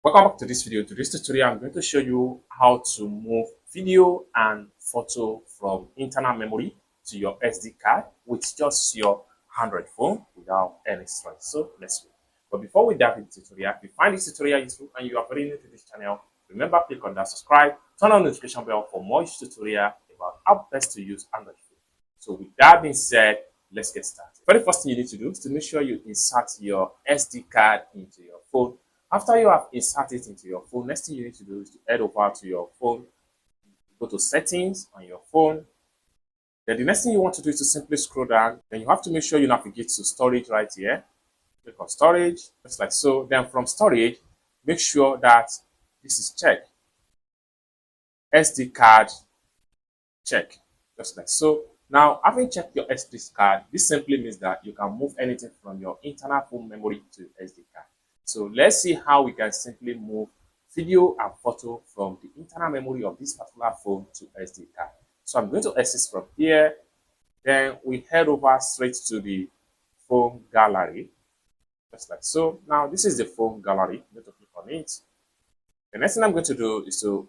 Welcome back to this video. To this tutorial, I'm going to show you how to move video and photo from internal memory to your SD card with just your Android phone without any stress. So let's go. But before we dive into the tutorial, if you find this tutorial useful and you are very new to this channel, remember click on that subscribe, turn on the notification bell for more tutorial about how best to use Android phone. So with that being said, let's get started. Very first thing you need to do is to make sure you insert your SD card into your phone. After you have inserted it into your phone, next thing you need to do is to head over to your phone, go to settings on your phone. Then the next thing you want to do is to simply scroll down. Then you have to make sure you navigate to storage right here. Click on storage, just like so. Then from storage, make sure that this is checked. SD card check, just like so. Now, having checked your SD card, this simply means that you can move anything from your internal phone memory to SD card. So let's see how we can simply move video and photo from the internal memory of this particular phone to SD card. So I'm going to exit from here. Then we head over straight to the phone gallery, just like so. Now this is the phone gallery. I'm going to click on it. The next thing I'm going to do is to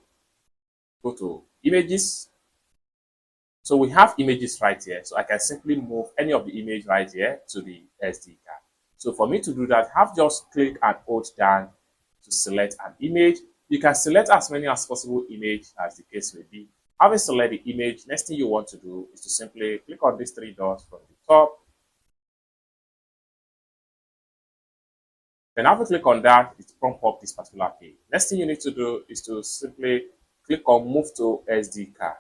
go to images. So we have images right here. So I can simply move any of the image right here to the SD card. So for me to do that, have just click and hold down to select an image. You can select as many as possible image as the case may be. Having selected the image, next thing you want to do is to simply click on these three dots from the top. Then after click on that, it prompt up this particular page. Next thing you need to do is to simply click on move to SD card.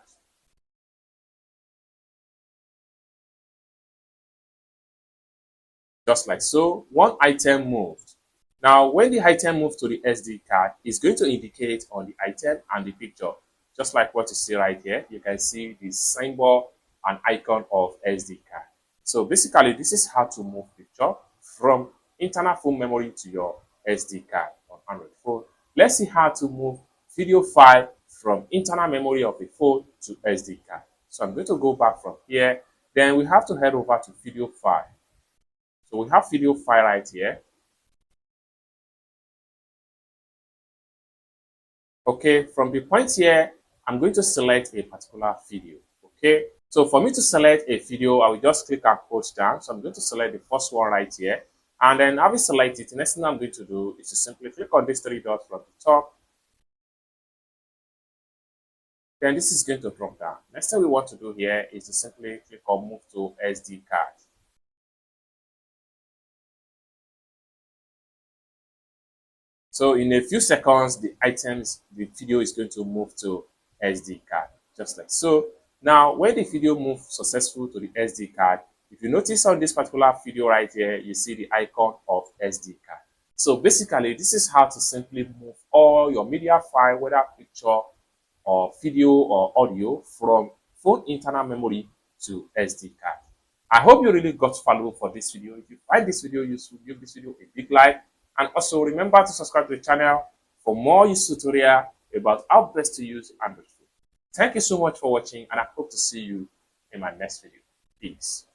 Just like so, one item moved. Now, when the item moves to the SD card, it's going to indicate on the item and the picture. Just like what you see right here, you can see the symbol and icon of SD card. So basically, this is how to move picture from internal phone memory to your SD card on Android phone. Let's see how to move video file from internal memory of the phone to SD card. So I'm going to go back from here. Then we have to head over to video file. So we have video file right here. Okay, from the point here, I'm going to select a particular video. Okay, so for me to select a video, I will just click and hold down. So I'm going to select the first one right here. And then having selected it, the next thing I'm going to do is to simply click on these three dots from the top. Then this is going to drop down. Next thing we want to do here is to simply click on move to SD card. So in a few seconds, the video is going to move to SD card, just like so. Now, when the video moves successful to the SD card, if you notice on this particular video right here, you see the icon of SD card. So basically, this is how to simply move all your media file, whether picture or video or audio, from phone internal memory to SD card. I hope you really got value for this video. If you find this video useful, give this video a big like. And also remember to subscribe to the channel for more useful tutorial about how best to use Android phone. Thank you so much for watching, and I hope to see you in my next video. Peace.